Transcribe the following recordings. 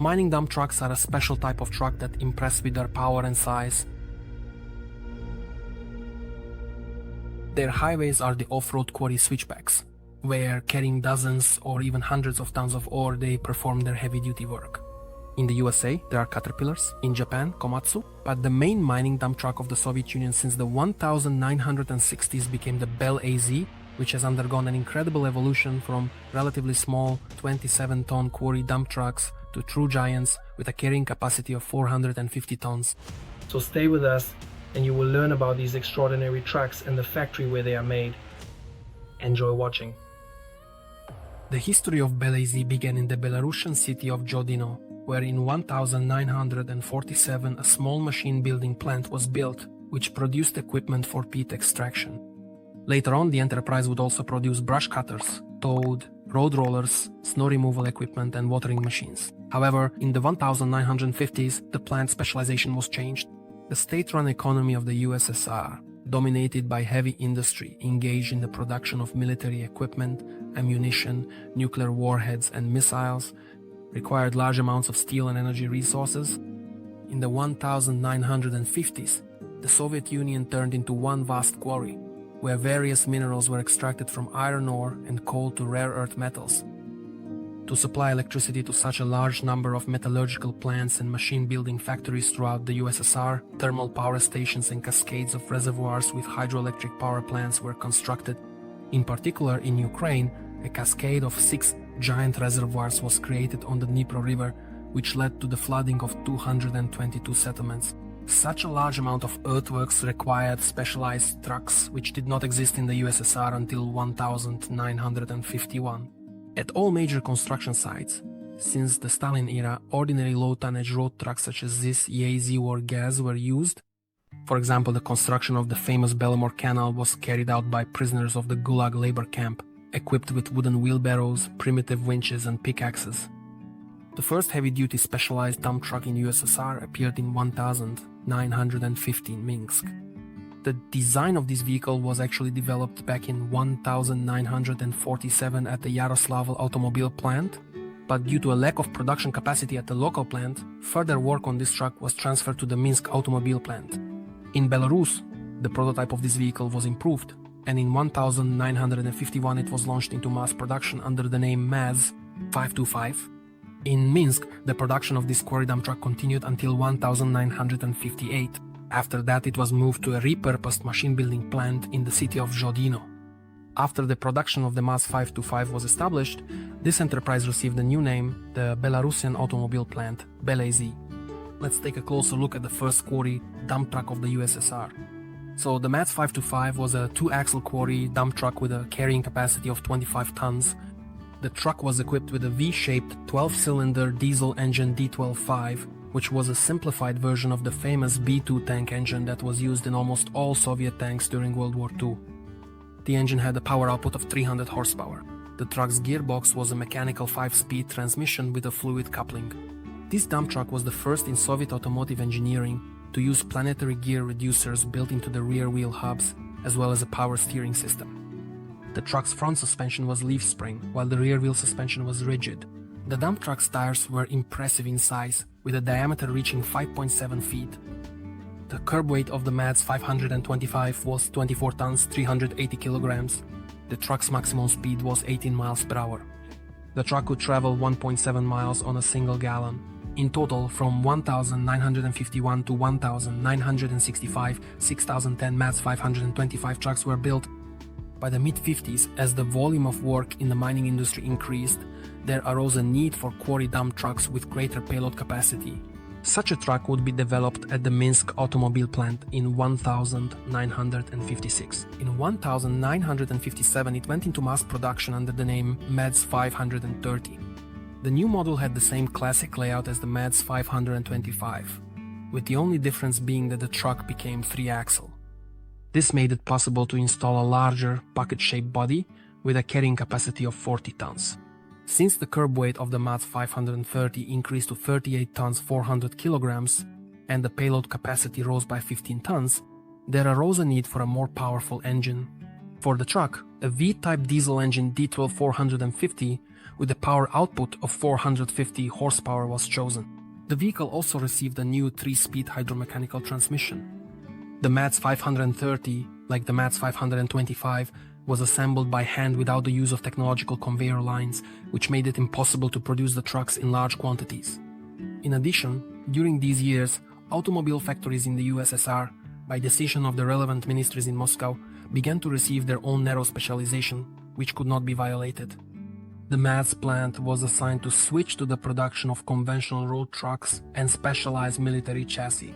Mining dump trucks are a special type of truck that impress with their power and size. Their highways are the off-road quarry switchbacks, where carrying dozens or even hundreds of tons of ore they perform their heavy-duty work. In the USA, there are Caterpillars, in Japan, Komatsu, but the main mining dump truck of the Soviet Union since the 1960s became the Belaz, which has undergone an incredible evolution from relatively small 27-ton quarry dump trucks to true giants with a carrying capacity of 450 tons. So stay with us and you will learn about these extraordinary trucks and the factory where they are made. Enjoy watching. The history of Belaz began in the Belarusian city of Zhodino, where in 1947 a small machine building plant was built, which produced equipment for peat extraction. Later on, the enterprise would also produce brush cutters, toad, road rollers, snow removal equipment and watering machines. However, in the 1950s, the plant specialization was changed. The state-run economy of the USSR, dominated by heavy industry engaged in the production of military equipment, ammunition, nuclear warheads and missiles, required large amounts of steel and energy resources. In the 1950s, the Soviet Union turned into one vast quarry, where various minerals were extracted from iron ore and coal to rare earth metals. To supply electricity to such a large number of metallurgical plants and machine-building factories throughout the USSR, thermal power stations and cascades of reservoirs with hydroelectric power plants were constructed. In particular, in Ukraine, a cascade of 6 giant reservoirs was created on the Dnipro River, which led to the flooding of 222 settlements. Such a large amount of earthworks required specialized trucks, which did not exist in the USSR until 1951. At all major construction sites, since the Stalin era, ordinary low-tonnage road trucks such as this Yazy or Gaz were used. For example, the construction of the famous Belomor Canal was carried out by prisoners of the Gulag labor camp, equipped with wooden wheelbarrows, primitive winches and pickaxes. The first heavy-duty specialized dump truck in USSR appeared in 1950 in Minsk. The design of this vehicle was actually developed back in 1947 at the Belarusian Automobile Plant, but due to a lack of production capacity at the local plant, further work on this truck was transferred to the Minsk Automobile Plant. In Belarus, the prototype of this vehicle was improved, and in 1951 it was launched into mass production under the name MAZ 525. In Minsk, the production of this quarry dump truck continued until 1958. After that, it was moved to a repurposed machine-building plant in the city of Zhodino. After the production of the MAZ 525 was established, this enterprise received a new name, the Belarusian Automobile Plant, Belaz. Let's take a closer look at the first quarry dump truck of the USSR. So the MAZ 525 was a 2-axle quarry dump truck with a carrying capacity of 25 tons. The truck was equipped with a V-shaped 12-cylinder diesel engine D12-5, which was a simplified version of the famous B-2 tank engine that was used in almost all Soviet tanks during World War II. The engine had a power output of 300 horsepower. The truck's gearbox was a mechanical 5-speed transmission with a fluid coupling. This dump truck was the first in Soviet automotive engineering to use planetary gear reducers built into the rear wheel hubs, as well as a power steering system. The truck's front suspension was leaf spring, while the rear wheel suspension was rigid. The dump truck's tires were impressive in size, with a diameter reaching 5.7 feet. The curb weight of the MAZ 525 was 24 tons, 380 kilograms. The truck's maximum speed was 18 miles per hour. The truck could travel 1.7 miles on a single gallon. In total, from 1951 to 1965, 6,010 MAZ 525 trucks were built. By the mid-50s, as the volume of work in the mining industry increased, there arose a need for quarry dump trucks with greater payload capacity. Such a truck would be developed at the Minsk Automobile Plant in 1956. In 1957, it went into mass production under the name MAZ 530. The new model had the same classic layout as the MAZ 525, with the only difference being that the truck became 3-axle. This made it possible to install a larger, bucket-shaped body with a carrying capacity of 40 tons. Since the curb weight of the MAZ 530 increased to 38 tons 400 kilograms and the payload capacity rose by 15 tons, there arose a need for a more powerful engine. For the truck, a V-type diesel engine D12 450 with a power output of 450 horsepower was chosen. The vehicle also received a new 3-speed hydromechanical transmission. The MATS 530, like the MATS 525, was assembled by hand without the use of technological conveyor lines, which made it impossible to produce the trucks in large quantities. In addition, during these years, automobile factories in the USSR, by decision of the relevant ministries in Moscow, began to receive their own narrow specialization, which could not be violated. The MATS plant was assigned to switch to the production of conventional road trucks and specialized military chassis,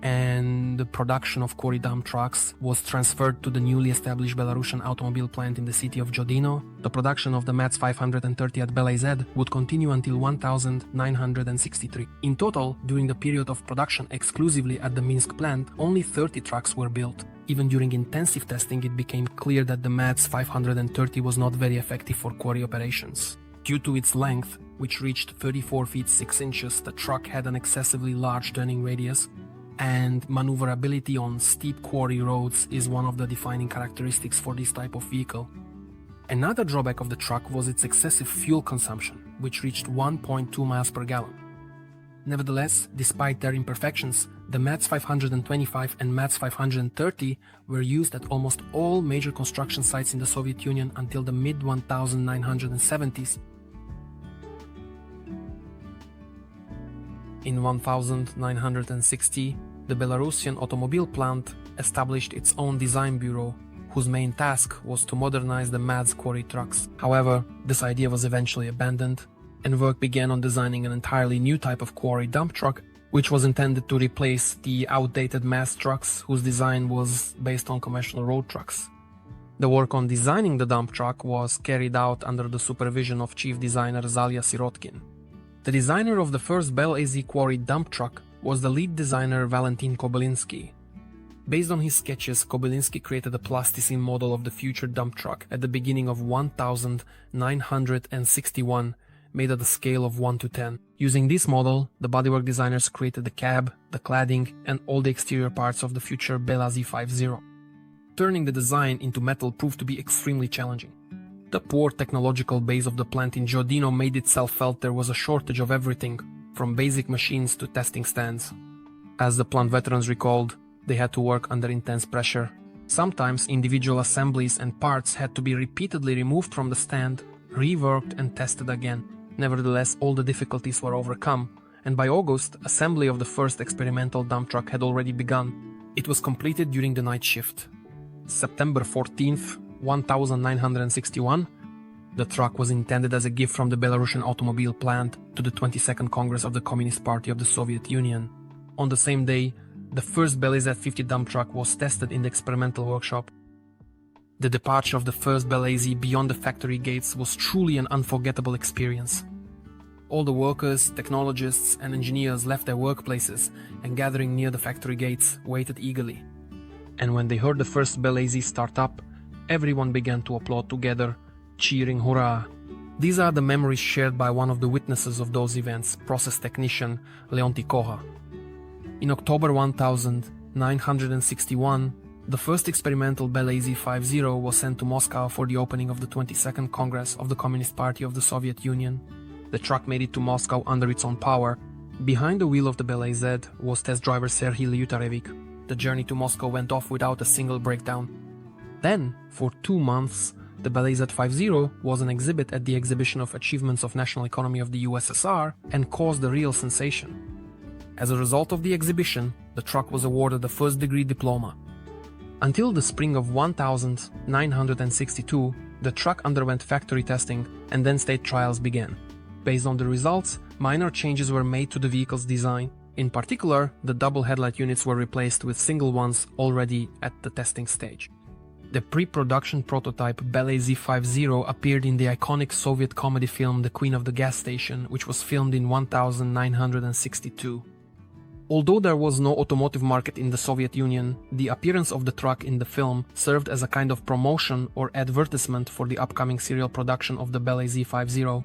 and the production of quarry dump trucks was transferred to the newly established Belarusian Automobile Plant in the city of Zhodino. The production of the MATS 530 at Belaz would continue until 1963. In total, during the period of production exclusively at the Minsk plant, only 30 trucks were built. Even during intensive testing, it became clear that the MATS 530 was not very effective for quarry operations. Due to its length, which reached 34 feet 6 inches, the truck had an excessively large turning radius, and maneuverability on steep quarry roads is one of the defining characteristics for this type of vehicle. Another drawback of the truck was its excessive fuel consumption, which reached 1.2 miles per gallon. Nevertheless, despite their imperfections, the MATS 525 and MATS 530 were used at almost all major construction sites in the Soviet Union until the mid-1970s. In 1960, the Belarusian Automobile Plant established its own design bureau, whose main task was to modernize the MATS quarry trucks. However, this idea was eventually abandoned, and work began on designing an entirely new type of quarry dump truck, which was intended to replace the outdated MATS trucks, whose design was based on conventional road trucks. The work on designing the dump truck was carried out under the supervision of chief designer Zalia Sirotkin. The designer of the first Belaz quarry dump truck was the lead designer Valentin Kobylinsky. Based on his sketches, Kobylinsky created a plasticine model of the future dump truck at the beginning of 1961, made at a scale of 1 to 10. Using this model, the bodywork designers created the cab, the cladding, and all the exterior parts of the future Belaz 50. Turning the design into metal proved to be extremely challenging. The poor technological base of the plant in Zhodino made itself felt. There was a shortage of everything, from basic machines to testing stands. As the plant veterans recalled, they had to work under intense pressure. Sometimes individual assemblies and parts had to be repeatedly removed from the stand, reworked and tested again. Nevertheless, all the difficulties were overcome, and by August, assembly of the first experimental dump truck had already begun. It was completed during the night shift. September 14th, 1961, the truck was intended as a gift from the Belarusian Automobile Plant to the 22nd Congress of the Communist Party of the Soviet Union. On the same day, the first Belaz 50 dump truck was tested in the experimental workshop. The departure of the first Belaz beyond the factory gates was truly an unforgettable experience. All the workers, technologists, and engineers left their workplaces and, gathering near the factory gates, waited eagerly. And when they heard the first Belaz start up, everyone began to applaud together, cheering hurrah. These are the memories shared by one of the witnesses of those events, process technician Leonti Koha. In October 1961, the first experimental Belaz 50 was sent to Moscow for the opening of the 22nd Congress of the Communist Party of the Soviet Union. The truck made it to Moscow under its own power. Behind the wheel of the Belaz was test driver Serhiy Lyutarevich. The journey to Moscow went off without a single breakdown. Then, for 2 months, the Belaz 50 was an exhibit at the Exhibition of Achievements of National Economy of the USSR and caused a real sensation. As a result of the exhibition, the truck was awarded a first-degree diploma. Until the spring of 1962, the truck underwent factory testing and then state trials began. Based on the results, minor changes were made to the vehicle's design. In particular, the double headlight units were replaced with single ones already at the testing stage. The pre-production prototype Belaz 50 appeared in the iconic Soviet comedy film The Queen of the Gas Station, which was filmed in 1962. Although there was no automotive market in the Soviet Union, the appearance of the truck in the film served as a kind of promotion or advertisement for the upcoming serial production of the Belaz 50.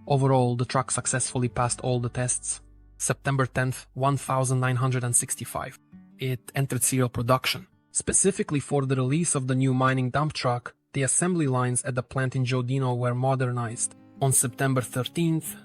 Overall, the truck successfully passed all the tests. September 10th, 1965. It entered serial production. Specifically for the release of the new mining dump truck, The assembly lines at the plant in Zhodino were modernized. On September 13th,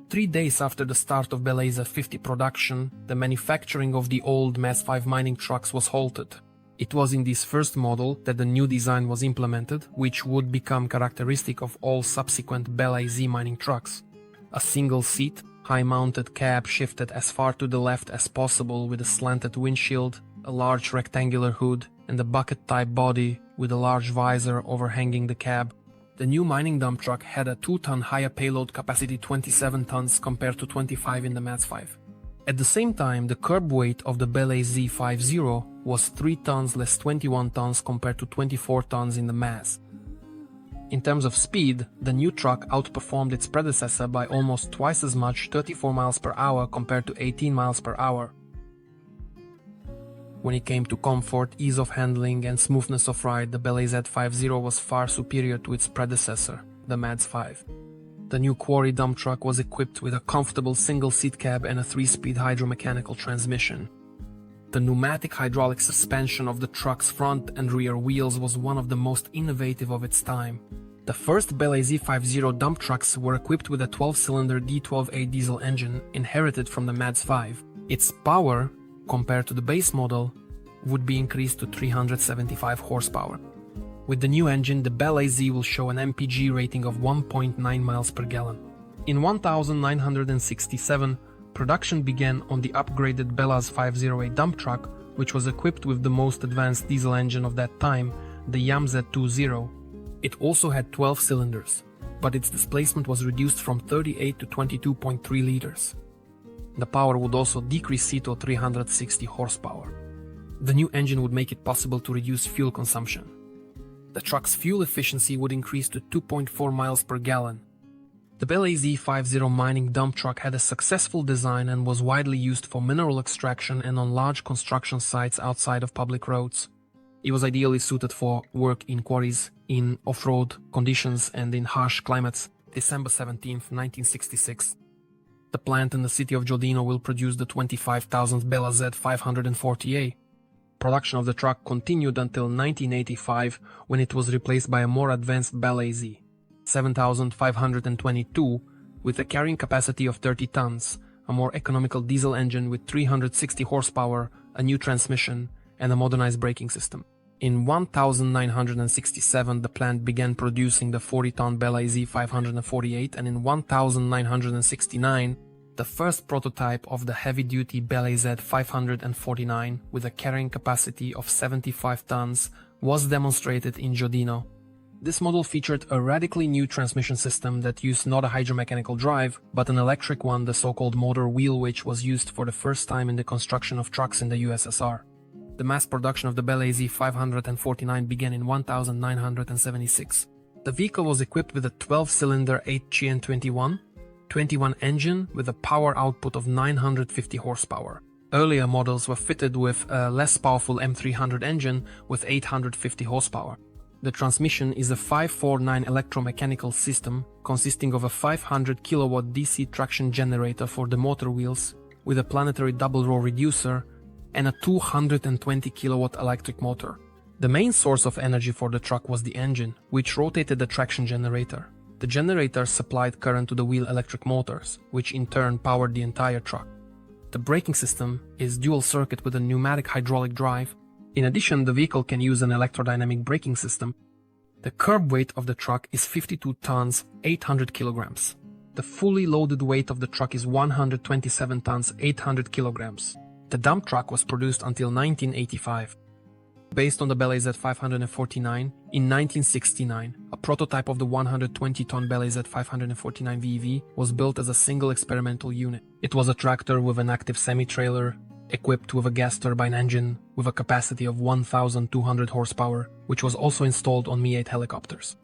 3 days after the start of Belaz 50 production, the manufacturing of the old Mass 5 mining trucks was halted. It was in this first model that the new design was implemented, which would become characteristic of all subsequent Belaz mining trucks. A single-seat, high-mounted cab shifted as far to the left as possible with a slanted windshield, a large rectangular hood, and a bucket-type body with a large visor overhanging the cab. The new mining dump truck had a 2-ton higher payload capacity, 27 tons compared to 25 in the Mass 5. At the same time, the curb weight of the Belaz 50 was 3 tons less 21 tons compared to 24 tons in the Mass. In terms of speed, the new truck outperformed its predecessor by almost twice as much, 34 miles per hour compared to 18 miles per hour. When it came to comfort, ease of handling, and smoothness of ride, the Belaz 50 was far superior to its predecessor, the Mass 5. The new quarry dump truck was equipped with a comfortable single-seat cab and a 3-speed hydromechanical transmission. The pneumatic hydraulic suspension of the truck's front and rear wheels was one of the most innovative of its time. The first Belaz 50 dump trucks were equipped with a 12-cylinder D12A diesel engine inherited from the Mass 5. Its power, compared to the base model, would be increased to 375 horsepower. With the new engine, the Belaz will show an MPG rating of 1.9 miles per gallon. In 1967, production began on the upgraded Belaz 50A dump truck, which was equipped with the most advanced diesel engine of that time, the YAMZ-20. It also had 12 cylinders, but its displacement was reduced from 38 to 22.3 liters. The power would also decrease to 360 horsepower. The new engine would make it possible to reduce fuel consumption. The truck's fuel efficiency would increase to 2.4 miles per gallon. The Belaz 50 mining dump truck had a successful design and was widely used for mineral extraction and on large construction sites outside of public roads. It was ideally suited for work in quarries, in off-road conditions, and in harsh climates. December 17, 1966. The plant in the city of Zhodino will produce the 25,000th Belaz 540A. Production of the truck continued until 1985, when it was replaced by a more advanced Belaz 7522 with a carrying capacity of 30 tons, a more economical diesel engine with 360 horsepower, a new transmission, and a modernized braking system. In 1967, the plant began producing the 40-ton Belaz 548, and in 1969, the first prototype of the heavy-duty Belaz 549 with a carrying capacity of 75 tons was demonstrated in Zhodino. This model featured a radically new transmission system that used not a hydromechanical drive, but an electric one, the so-called motor wheel, which was used for the first time in the construction of trucks in the USSR. The mass production of the Belaz 549 began in 1976. The vehicle was equipped with a 12-cylinder 8GN21 engine with a power output of 950 horsepower. Earlier models were fitted with a less powerful M300 engine with 850 horsepower. The transmission is a 549 electromechanical system consisting of a 500 kilowatt DC traction generator for the motor wheels with a planetary double-row reducer and a 220 kilowatt electric motor. The main source of energy for the truck was the engine, which rotated the traction generator. The generator supplied current to the wheel electric motors, which in turn powered the entire truck. The braking system is dual circuit with a pneumatic hydraulic drive. In addition, the vehicle can use an electrodynamic braking system. The curb weight of the truck is 52 tons, 800 kilograms. The fully loaded weight of the truck is 127 tons, 800 kilograms. The dump truck was produced until 1985. Based on the Belaz 549, in 1969, a prototype of the 120-ton Belaz 549 VEV was built as a single experimental unit. It was a tractor with an active semi-trailer, equipped with a gas turbine engine with a capacity of 1,200 horsepower, which was also installed on Mi-8 helicopters.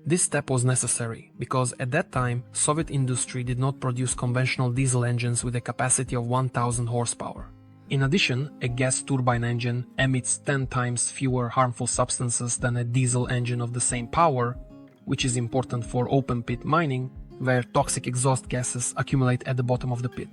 This step was necessary because at that time, Soviet industry did not produce conventional diesel engines with a capacity of 1,000 horsepower. In addition, a gas turbine engine emits 10 times fewer harmful substances than a diesel engine of the same power, which is important for open-pit mining, where toxic exhaust gases accumulate at the bottom of the pit.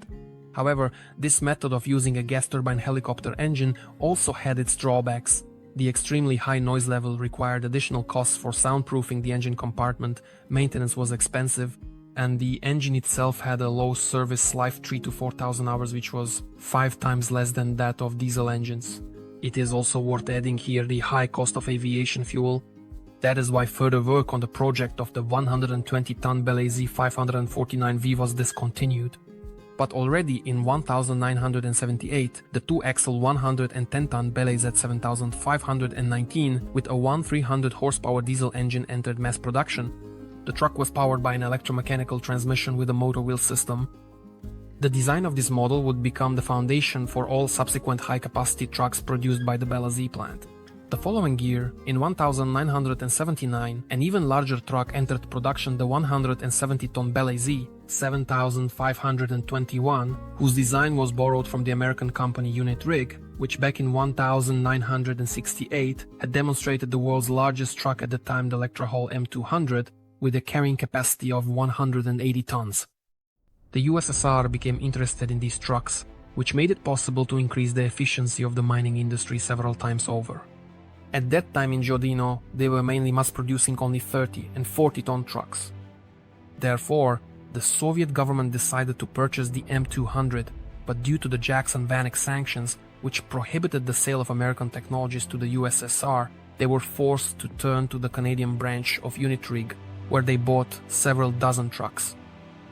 However, this method of using a gas turbine helicopter engine also had its drawbacks. The extremely high noise level required additional costs for soundproofing the engine compartment, maintenance was expensive, and the engine itself had a low service life 3 to 4,000 hours, which was 5 times less than that of diesel engines. It is also worth adding here the high cost of aviation fuel. That is why further work on the project of the 120-ton Belaz 549V was discontinued. But already in 1978, the 2-axle 110-ton Belaz 7519 with a 1,300 horsepower diesel engine entered mass production. The truck was powered by an electromechanical transmission with a motor wheel system. The design of this model would become the foundation for all subsequent high-capacity trucks produced by the Belaz plant. The following year, in 1979, an even larger truck entered production, the 170-ton Belaz 7521, whose design was borrowed from the American company Unit Rig, which back in 1968 had demonstrated the world's largest truck at the time, the Electra-Hall M200, with a carrying capacity of 180 tons. The USSR became interested in these trucks, which made it possible to increase the efficiency of the mining industry several times over. At that time in Zhodino, they were mainly mass-producing only 30 and 40-ton trucks. Therefore, the Soviet government decided to purchase the M200, but due to the Jackson-Vanik sanctions, which prohibited the sale of American technologies to the USSR, they were forced to turn to the Canadian branch of Unit Rig, where they bought several dozen trucks.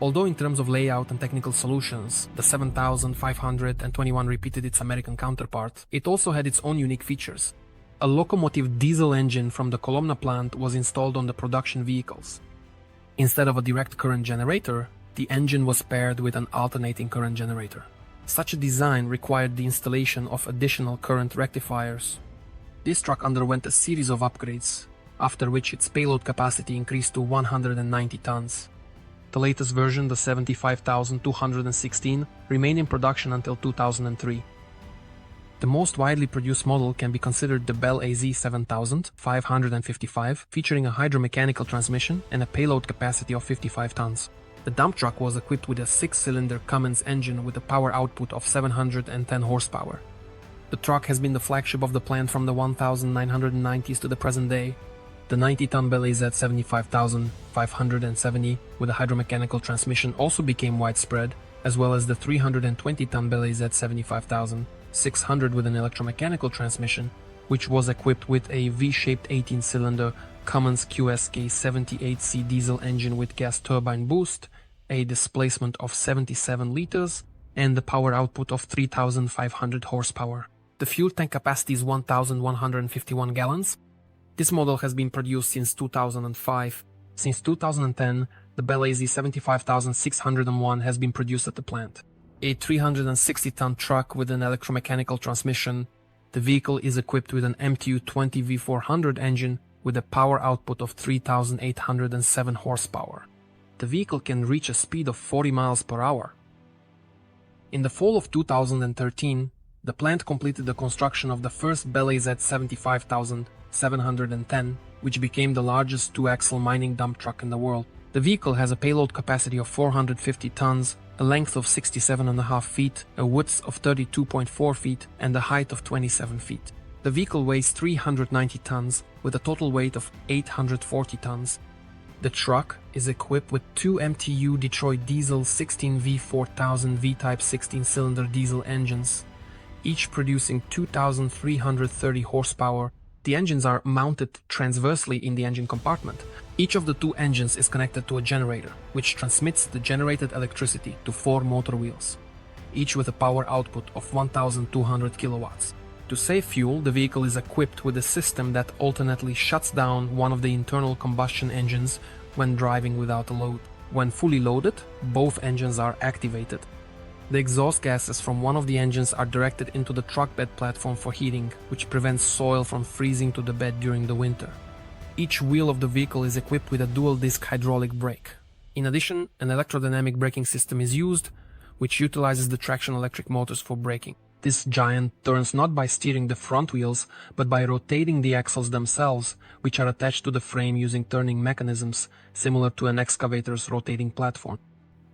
Although in terms of layout and technical solutions, the 7521 repeated its American counterpart, it also had its own unique features. A locomotive diesel engine from the Kolomna plant was installed on the production vehicles. Instead of a direct current generator, the engine was paired with an alternating current generator. Such a design required the installation of additional current rectifiers. This truck underwent a series of upgrades, after which its payload capacity increased to 190 tons. The latest version, the 75216, remained in production until 2003. The most widely produced model can be considered the Belaz 7555, featuring a hydromechanical transmission and a payload capacity of 55 tons. The dump truck was equipped with a 6-cylinder Cummins engine with a power output of 710 horsepower. The truck has been the flagship of the plant from the 1990s to the present day. The 90-ton Belaz 75570 with a hydromechanical transmission also became widespread, as well as the 320-ton Belaz 75600 with an electromechanical transmission, which was equipped with a V-shaped 18-cylinder Cummins QSK 78C diesel engine with gas turbine boost, a displacement of 77 liters, and the power output of 3,500 horsepower. The fuel tank capacity is 1,151 gallons. This model has been produced since 2005. Since 2010, the Belaz 75601 has been produced at the plant. A 360-ton truck with an electromechanical transmission, the vehicle is equipped with an MTU 20V400 engine with a power output of 3,807 horsepower. The vehicle can reach a speed of 40 miles per hour. In the fall of 2013, the plant completed the construction of the first Belaz 75710, which became the largest 2-axle mining dump truck in the world. The vehicle has a payload capacity of 450 tons, a length of 67.5 feet, a width of 32.4 feet, and a height of 27 feet. The vehicle weighs 390 tons, with a total weight of 840 tons. The truck is equipped with 2 MTU Detroit diesel 16V4000 V-type 16-cylinder diesel engines, each producing 2,330 horsepower. The engines are mounted transversely in the engine compartment. Each of the 2 engines is connected to a generator, which transmits the generated electricity to 4 motor wheels, each with a power output of 1,200 kilowatts. To save fuel, the vehicle is equipped with a system that alternately shuts down one of the internal combustion engines when driving without a load. When fully loaded, both engines are activated. The exhaust gases from one of the engines are directed into the truck bed platform for heating, which prevents soil from freezing to the bed during the winter. Each wheel of the vehicle is equipped with a dual-disc hydraulic brake. In addition, an electrodynamic braking system is used, which utilizes the traction electric motors for braking. This giant turns not by steering the front wheels, but by rotating the axles themselves, which are attached to the frame using turning mechanisms, similar to an excavator's rotating platform.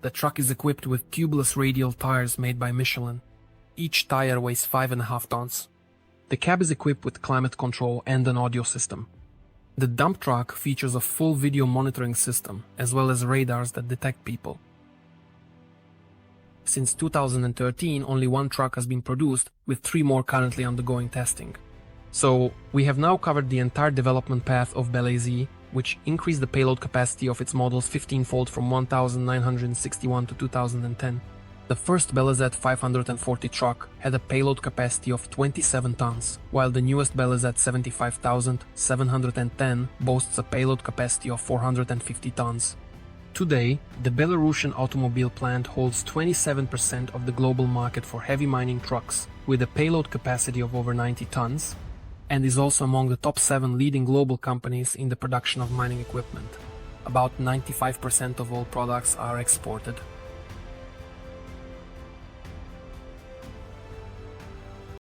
The truck is equipped with tubeless radial tires made by Michelin. Each tire weighs 5.5 tons. The cab is equipped with climate control and an audio system. The dump truck features a full video monitoring system, as well as radars that detect people. Since 2013, only one truck has been produced, with 3 more currently undergoing testing. So, we have now covered the entire development path of Belaz, which increased the payload capacity of its models 15-fold from 1961 to 2010. The first Belaz 540 truck had a payload capacity of 27 tons, while the newest Belaz 75,710 boasts a payload capacity of 450 tons. Today, the Belarusian Automobile Plant holds 27% of the global market for heavy mining trucks, with a payload capacity of over 90 tons, and is also among the top 7 leading global companies in the production of mining equipment. About 95% of all products are exported.